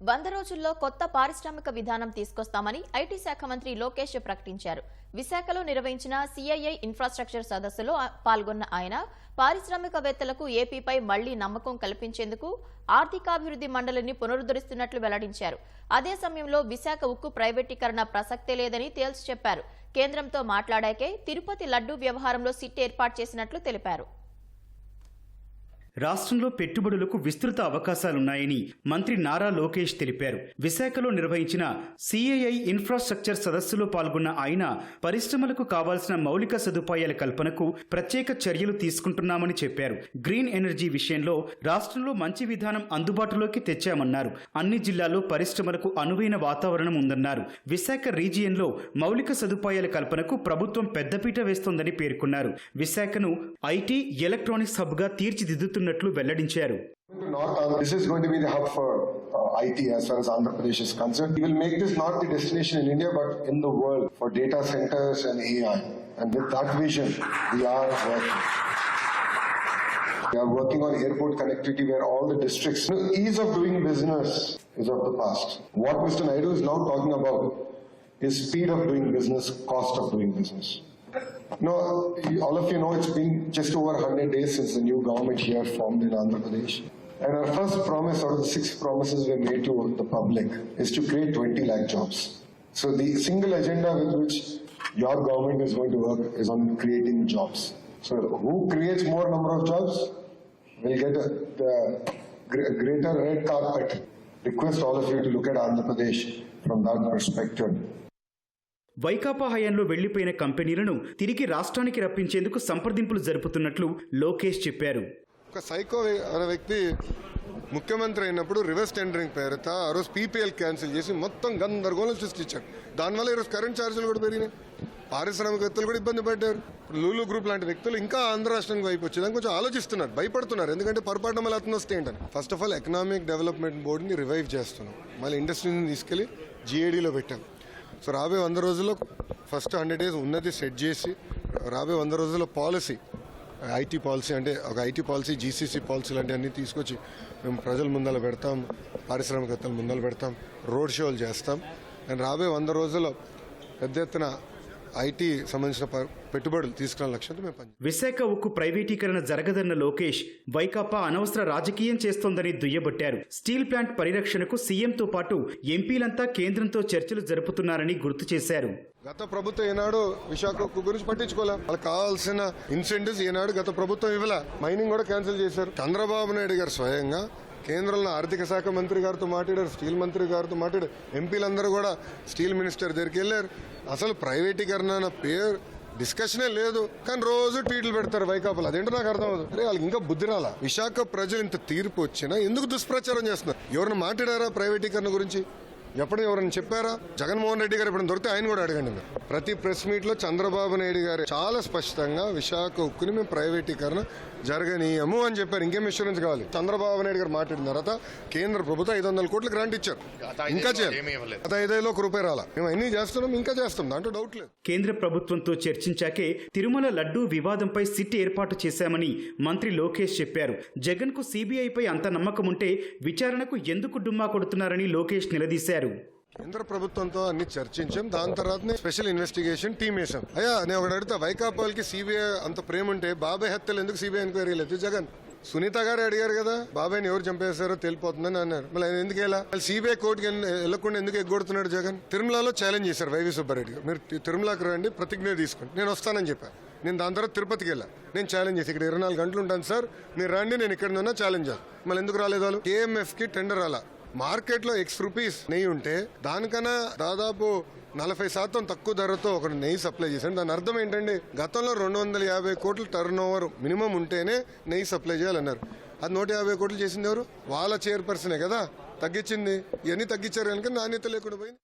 100 రోజుల్లో కొత్త పారిశ్రామిక విధానం తీసుకొస్తామని ఐటీ శాఖ మంత్రి లోకేష్ ప్రకటించారు. విశాఖలో నిర్వహించిన సిఐఐ ఇన్ఫ్రాస్ట్రక్చర్ సదస్సులో పాల్గొన్న ఆయన పారిశ్రామికవేత్తలకు ఏపీపై మళ్లీ నమ్మకం కల్పించేందుకు ఆర్థికాభివృద్ధి మండలిని పునరుద్ధరిస్తున్నట్లు వెల్లడించారు. అదే సమయంలో విశాఖ ఉక్కు ప్రైవేటీకరణ ప్రసక్తే లేదని తేల్చి చెప్పారు. కేంద్రంతో మాట్లాడాకే తిరుపతి లడ్డూ వ్యవహారంలో సిట్ ఏర్పాటు చేసినట్లు తెలిపారు. రాష్ట్రంలో పెట్టుబడులకు విస్తృత అవకాశాలున్నాయని మంత్రి నారా లోకేష్ తెలిపారు. విశాఖలో నిర్వహించిన సిఐఐ ఇన్ఫ్రాస్ట్రక్చర్ సదస్సులో పాల్గొన్న ఆయన పరిశ్రమలకు కావాల్సిన మౌలిక సదుపాయాల కల్పనకు ప్రత్యేక చర్యలు తీసుకుంటున్నామని చెప్పారు. గ్రీన్ ఎనర్జీ విషయంలో రాష్ట్రంలో మంచి విధానం అందుబాటులోకి తెచ్చామన్నారు. అన్ని జిల్లాల్లో పరిశ్రమలకు అనువైన వాతావరణం ఉందన్నారు. విశాఖ రీజియన్లో మౌలిక సదుపాయాల కల్పనకు ప్రభుత్వం పెద్దపీట వేస్తోందని పేర్కొన్నారు. విశాఖను ఐటీ ఎలక్ట్రానిక్స్ హబ్గా తీర్చిదిద్దుతున్నట్లు వెల్లడించారు. This is going to be the hub for IT as far as Andhra Pradesh is concerned. We will make this not the destination in India but in the world for data centers and AI. And with that vision, we are working. We are working on airport connectivity where all the districts. Ease of doing business is of the past. What Mr. Naidu is now talking about is speed of doing business, cost of doing business. No, all of you know it's been just over 100 days since the new government here formed in Andhra Pradesh. And our first promise out of the 6 promises we made to the public is to create 20 lakh jobs. So the single agenda with which your government is going to work is on creating jobs. So who creates more number of jobs will get the greater red carpet. Request all of you to look at Andhra Pradesh from that perspective. Vaikapa హయాంలో వెళ్లిపోయిన కంపెనీలను తిరిగి రాష్ట్రానికి రప్పించేందుకు సంప్రదింపులు జరుపుతున్నట్లు లోకేష్ చెప్పారు. ఒక psycho అనే వ్యక్తి ముఖ్యమంత్రి అయినప్పుడు రివర్స్ టెండరింగ్ పేరుతో ఆ రోజు పీపీఎల్ క్యాన్సిల్ చేసి మొత్తం గందరగోళం సృష్టించాడు. దానివల్ల ఈరోజు కరెంట్ ఛార్జీలు కూడా పెరిగినాయి. పారిశ్రామికవేత్తలు కూడా ఇబ్బంది పడ్డారు. లూలు గ్రూప్ లాంటి వ్యక్తులు ఇంకా ఆంధ్ర రాష్ట్రానికి వైపు వచ్చేదానికి కొంచెం ఆలోచిస్తున్నారు, భయపడుతున్నారు. ఎందుకంటే పొరపాటు మళ్ళీ అతను వస్తే ఏంటని. First of all economic development బోర్డుని రివైవ్ చేస్తున్నాం. మళ్ళీ ఇండస్ట్రీని తీసుకెళ్లి జీఏడీలో పెట్టాం. సో రాబోయే 100 రోజుల్లో ఫస్ట్ 100 days ఉన్నది సెట్ చేసి రాబోయే 100 రోజుల్లో పాలసీ, ఐటీ పాలసీ అంటే ఒక ఐటీ పాలసీ, జీసీసీ పాలసీ లాంటి అన్నీ తీసుకొచ్చి మేము ప్రజల ముందర పెడతాం, పారిశ్రామికవేత్తల ముందర పెడతాం, రోడ్ షోలు చేస్తాం. అండ్ రాబోయే 100 రోజుల్లో పెద్ద ఎత్తున ఐటీ సంబంధించిన పెట్టుబడులు తీసుకురాని లక్ష్యంతో మేము పని. విశాఖ ఉక్కు ప్రైవేటీకరణ జరగదన్న లోకేష్ వైకాపా అనవసర రాజకీయం చేస్తోందని దుయ్యబట్టారు. స్టీల్ ప్లాంట్ పరిరక్షణకు సీఎంతో పాటు ఎంపీలంతా కేంద్రంతో చర్చలు జరుపుతున్నారని గుర్తు చేశారు. గత ప్రభుత్వం ఏనాడు విశాఖ ఉక్కు గురించి పట్టించుకోలే. వాళ్ళకి కావాల్సిన ఇన్సెంటివ్స్ ఏనాడు గత ప్రభుత్వం ఇవ్వలే. మైనింగ్ కూడా క్యాన్సిల్ చేశారు. చంద్రబాబు నాయుడు గారు స్వయంగా కేంద్రంలో ఆర్థిక శాఖ మంత్రి గారితో మాట్లాడారు, స్టీల్ మంత్రి గారితో మాట్లాడారు. ఎంపీలందరూ కూడా స్టీల్ మినిస్టర్ దగ్గరికి వెళ్ళారు. అసలు ప్రైవేటీకరణ అన్న పేరు డిస్కషనే లేదు, కానీ రోజు ట్వీట్లు పెడతారు వైకాపాలు. అదేంటో నాకు అర్థం అవుతుంది. అరే వాళ్ళకి ఇంకా బుద్ధి రాలా. విశాఖ ప్రజలు ఇంత తీర్పు వచ్చినా ఎందుకు దుష్ప్రచారం చేస్తున్నారు? ఎవరైనా మాట్లాడారా ప్రైవేటీకరణ గురించి? ఎప్పుడు ఎవరైనా చెప్పారా? జగన్మోహన్ రెడ్డి గారు ఎప్పుడు దొరికితే ఆయన కూడా అడగండి. ప్రతి ప్రెస్ మీట్ లో చంద్రబాబు నాయుడు గారు చాలా స్పష్టంగా విశాఖ ఉక్కుని మేము ప్రైవేటీకరణ జరగనీయము అని చెప్పారు. ఇంకేం ఇన్సూరెన్స్ కావాలి? చంద్రబాబు నాయుడు గారు మాట్లాడిన తర్వాత కేంద్ర ప్రభుత్వం 500 కోట్లు గ్రాంట్ ఇచ్చారు. ఇంకా చేయాలి. గత 5 రూపాయలు రాలా. మేము అన్ని చేస్తున్నాం, ఇంకా చేస్తాం, దాంట్లో డౌట్ లేదు. కేంద్ర ప్రభుత్వంతో చర్చించాకే తిరుమల లడ్డూ వివాదంపై సిట్ ఏర్పాటు చేశామని మంత్రి లోకేష్ చెప్పారు. జగన్ కు సిబిఐపై అంత నమ్మకం ఉంటే విచారణకు ఎందుకు డుమ్మా కొడుతున్నారని లోకేష్ నిలదీశారు. కేంద్ర ప్రభుత్వంతో అన్ని చర్చించాం. దాని తర్వాత స్పెషల్ ఇన్వెస్టిగేషన్ టీం వేసాం. అయ్యా నేను ఒకటి అడుగుతా, వైకాపాలకి సిబిఐ అంత ప్రేమ ఉంటే బాబాయ్ హత్యలు ఎందుకు సిబిఐ ఎంక్వైరీ లేదు? జగన్ సునీత గారు అడిగారు కదా, బాబాయ్ని ఎవరు చంపేశారో తెలిపోతుందని అన్నారు. మళ్ళీ ఆయన ఎందుకు వెళ్ళా? సిబిఐ కోర్టుకి వెళ్లకుండా ఎందుకు ఎగ్గొడుతున్నాడు జగన్? తిరుమలలో ఛాలెంజ్ చేశారు వైవి సుబ్బారెడ్డి గారు, మీరు తిరుమలకు రండి, ప్రతిజ్ఞ తీసుకోండి, నేను వస్తానని చెప్పాను. నేను దాని తర్వాత తిరుపతికి వెళ్ళా, నేను ఛాలెంజ్ చేసి ఇక్కడ 24 గంటలు ఉంటాను సార్, మీరు రండి, నేను ఇక్కడ ఉన్నా ఛాలెంజ్ చేస్తాను. మళ్ళీ ఎందుకు రాలేదు వాళ్ళు? KMF కి టెండర్ అలా మార్కెట్లో X నెయ్యి ఉంటే దానికన్నా దాదాపు 40% తక్కువ ధరతో ఒక నెయ్యి సప్లై చేశాను. దాని అర్థం ఏంటండి? గతంలో 250 కోట్ల టర్న్ ఓవర్ మినిమం ఉంటేనే నెయ్యి సప్లై చేయాలన్నారు. అది 150 కోట్లు చేసింది ఎవరు? వాళ్ళ చైర్పర్సనే కదా తగ్గించింది. ఇవన్నీ తగ్గించారు కనుక నాణ్యత లేకుండా పోయింది.